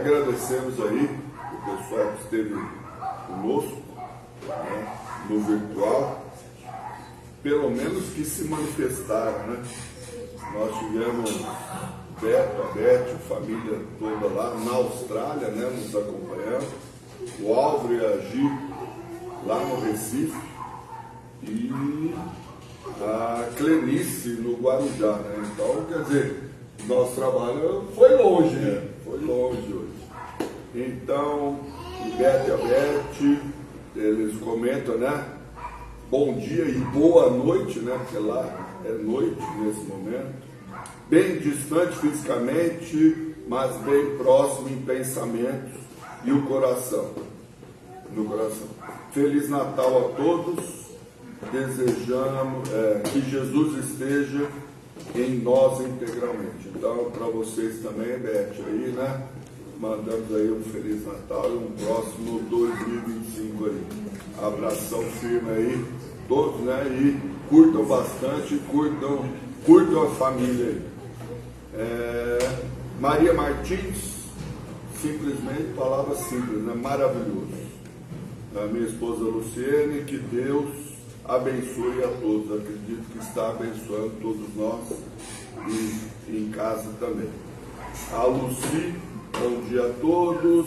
A: Agradecemos aí o pessoal que esteve conosco, né, no virtual, pelo menos que se manifestaram, né? Nós tivemos Beto, a Beth, a família toda lá na Austrália, né, nos acompanhando, o Álvaro e a Gi lá no Recife e a Clenice no Guarujá, né? Então, quer dizer, nosso trabalho foi longe, né? Foi longe hoje. Então, o Beto e a Beth, eles comentam, né? Bom dia e boa noite, né? Porque lá é noite nesse momento. Bem distante fisicamente, mas bem próximo em pensamentos e o coração. No coração. Feliz Natal a todos. Desejamos que Jesus esteja em nós integralmente. Então, para vocês também, Beth, aí, né? Mandamos aí um Feliz Natal e um próximo 2025 aí. Abração firme aí, todos, né? E curtam bastante, curtam a família aí. Maria Martins, simplesmente, palavra simples, né? Maravilhoso. A minha esposa Luciene, que Deus abençoe a todos. Acredito que está abençoando todos nós e em casa também. A Luci, bom dia a todos.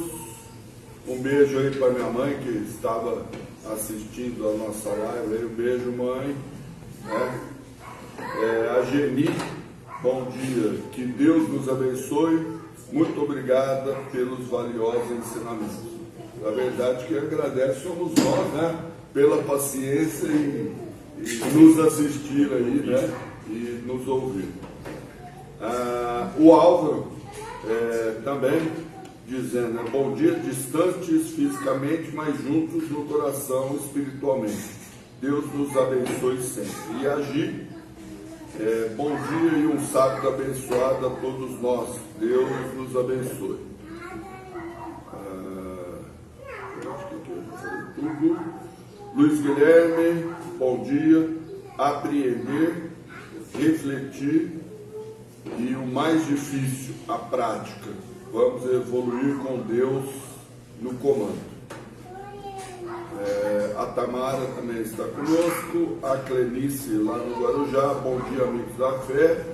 A: Um beijo aí para minha mãe que estava assistindo a nossa live. Um beijo, mãe. A Geni, bom dia. Que Deus nos abençoe. Muito obrigada pelos valiosos ensinamentos. Na verdade, quem agradece somos nós, né? Pela paciência e nos assistir aí, né? E nos ouvir. O Álvaro também dizendo, né? Bom dia, distantes fisicamente, mas juntos no coração espiritualmente. Deus nos abençoe sempre. E Gi, bom dia e um sábado abençoado a todos nós. Deus nos abençoe. Acho que aqui eu já falei tudo. Luiz Guilherme, bom dia. Apreender, refletir e o mais difícil, a prática. Vamos evoluir com Deus no comando. A Tamara também está conosco, a Clenice lá no Guarujá, bom dia amigos da fé,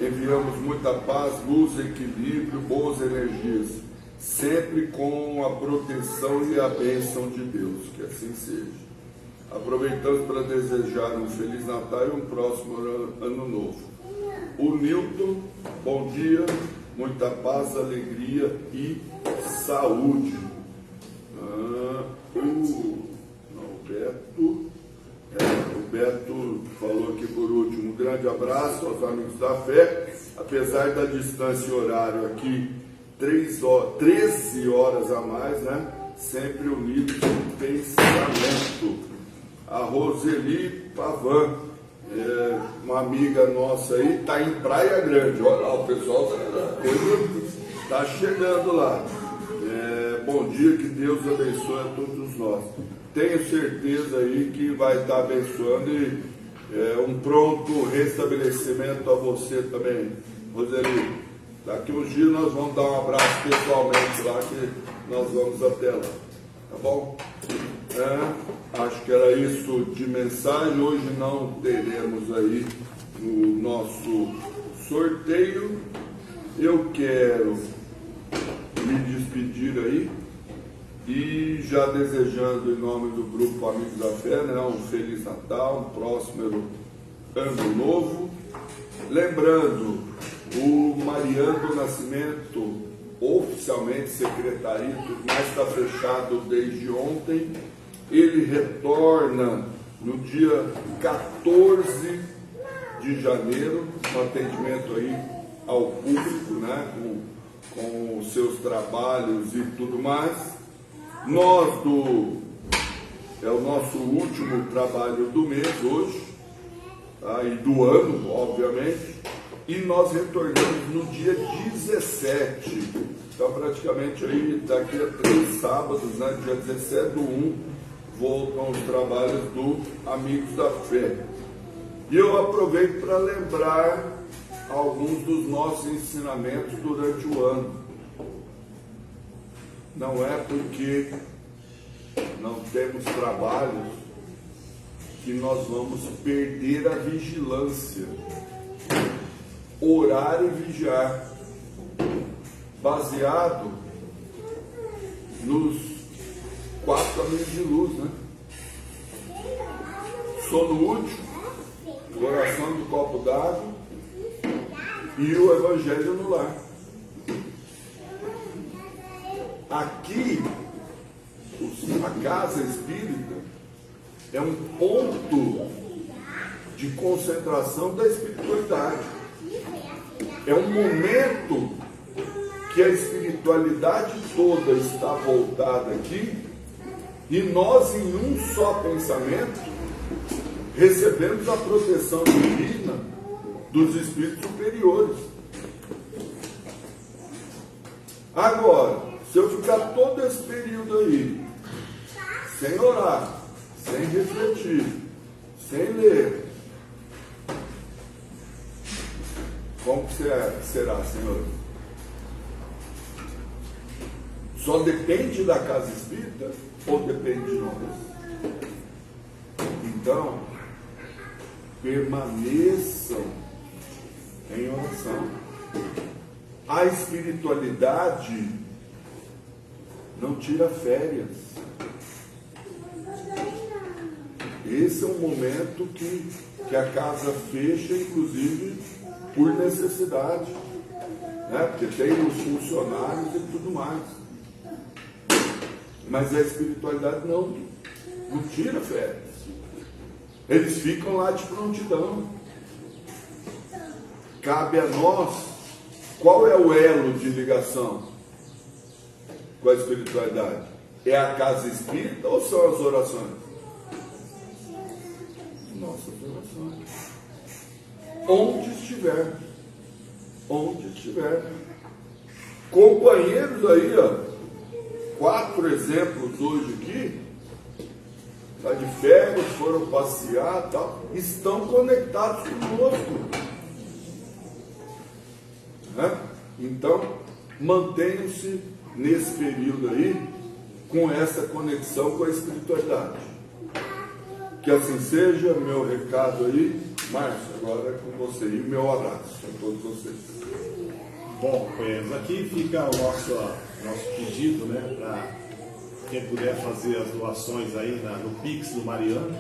A: enviamos muita paz, luz, equilíbrio, boas energias, sempre com a proteção e a bênção de Deus, que assim seja. Aproveitamos para desejar um Feliz Natal e um próximo Ano Novo. O Nilton, bom dia, muita paz, alegria e saúde. O Beto falou aqui por último, um grande abraço aos amigos da fé, apesar da distância horária aqui, 13 horas a mais, né? Sempre unidos em pensamento. A Roseli Pavan, uma amiga nossa aí, está em Praia Grande, olha lá, o pessoal está chegando lá. Bom dia, que Deus abençoe a todos nós. Tenho certeza aí que vai estar abençoando e um pronto restabelecimento a você também, Roseli. Daqui uns dias nós vamos dar um abraço pessoalmente lá, que nós vamos até lá, tá bom? Acho que era isso de mensagem. Hoje não teremos aí no nosso sorteio. Eu quero me despedir aí e já desejando em nome do grupo Amigos da Fé, né, um Feliz Natal, um próximo Ano Novo. Lembrando, o Mariano do Nascimento oficialmente secretaria, mas está fechado desde ontem. Ele retorna no dia 14 de janeiro, um atendimento aí ao público, né, com os seus trabalhos e tudo mais. É o nosso último trabalho do mês hoje, tá, e do ano, obviamente, e nós retornamos no dia 17, então praticamente aí daqui a 3 sábados, né, dia 17/1, voltam os trabalhos do Amigos da Fé. E eu aproveito para lembrar alguns dos nossos ensinamentos durante o ano. Não é porque não temos trabalhos que nós vamos perder a vigilância. Orar e vigiar, baseado nos 4 caminhos de luz, né? Sono útil, oração do copo d'água e o Evangelho no lar. Aqui, a casa espírita é um ponto de concentração da espiritualidade. É um momento que a espiritualidade toda está voltada aqui e nós, em um só pensamento, recebemos a proteção divina dos espíritos superiores. Agora, se eu ficar todo esse período aí, sem orar, sem refletir, sem ler, como que será, Senhor? Só depende da casa espírita ou depende de nós? Então, permaneçam em oração. A espiritualidade não tira férias. Esse é um momento que a casa fecha, inclusive, por necessidade, né? Porque tem os funcionários e tudo mais. Mas a espiritualidade não tira férias. Eles ficam lá de prontidão. Cabe a nós, qual é o elo de ligação com a espiritualidade? É a casa espírita ou são as orações? Nossas orações. Onde estiver. Companheiros aí, ó, 4 exemplos hoje aqui, tá de férias, foram passear, tal, estão conectados conosco, né? Então, mantenham-se nesse período aí com essa conexão com a espiritualidade. Que assim seja. Meu recado aí, Márcio, agora é com você, e o meu abraço a todos vocês.
C: Bom, companheiros, aqui fica o nosso pedido, né, para quem puder fazer as doações aí no Pix do Mariano,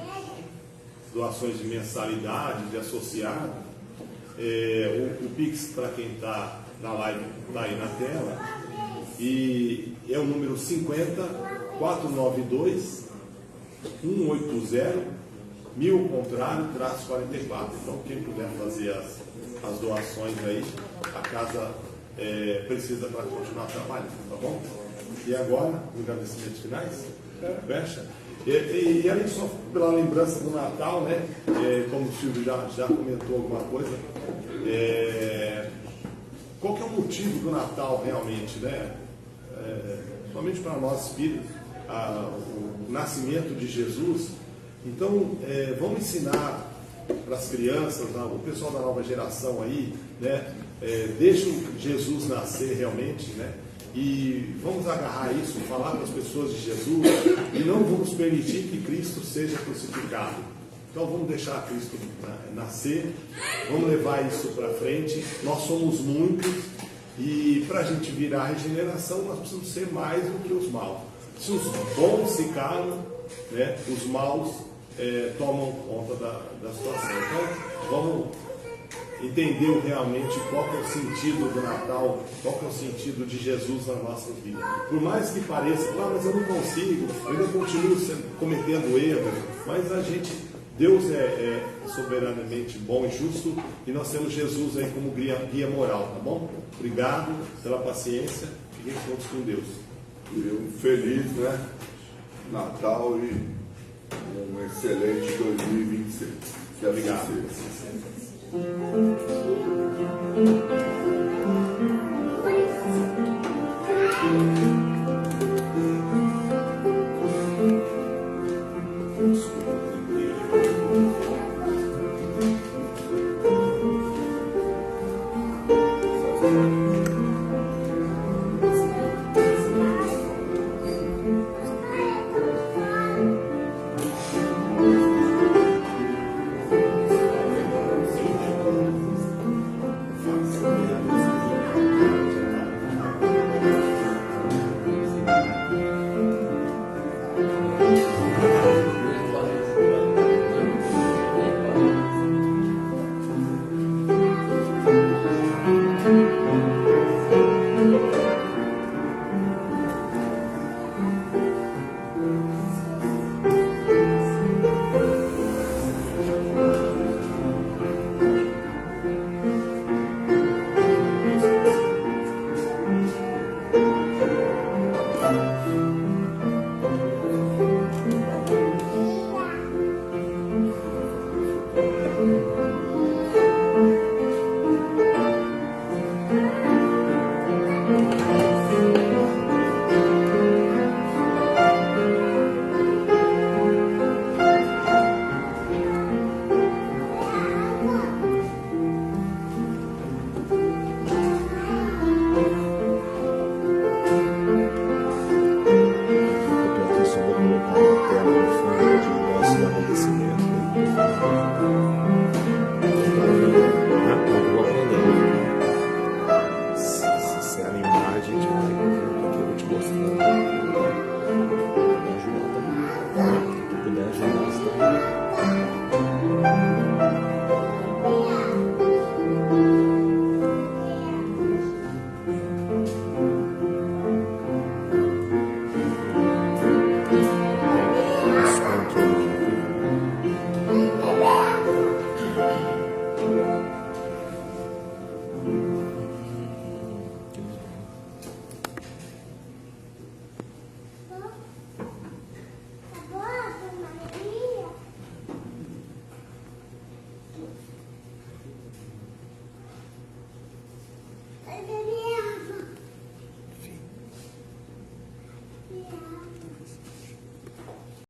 C: doações de mensalidade, de associado. O Pix, para quem está na live, está aí na tela, e é o número 50 492 180 1000-44. Então, quem puder fazer as doações aí, a casa precisa para continuar trabalhando, tá bom? E agora, agradecimentos finais? Fecha. E além só pela lembrança do Natal, né? Como o Silvio já comentou alguma coisa, qual que é o motivo do Natal realmente, né? Somente para nós espíritos, o nascimento de Jesus. Então, vamos ensinar para as crianças, o pessoal da nova geração aí, né? Deixa Jesus nascer realmente, né? E vamos agarrar isso, falar para as pessoas de Jesus, e não vamos permitir que Cristo seja crucificado. Então vamos deixar Cristo nascer, vamos levar isso para frente. Nós somos muitos, e para a gente virar a regeneração, nós precisamos ser mais do que os maus. Se os bons ficaram, né, os maus tomam conta da situação. Então vamos entendeu realmente qual que é o sentido do Natal, qual que é o sentido de Jesus na nossa vida. Por mais que pareça, mas eu não consigo, eu ainda continuo cometendo erros, mas Deus é soberanamente bom e justo, e nós temos Jesus aí como guia moral, tá bom? Obrigado pela paciência, fiquem todos com Deus.
A: E um feliz, né, Natal e um excelente 2026. Que assim
C: Obrigado.
G: Maria.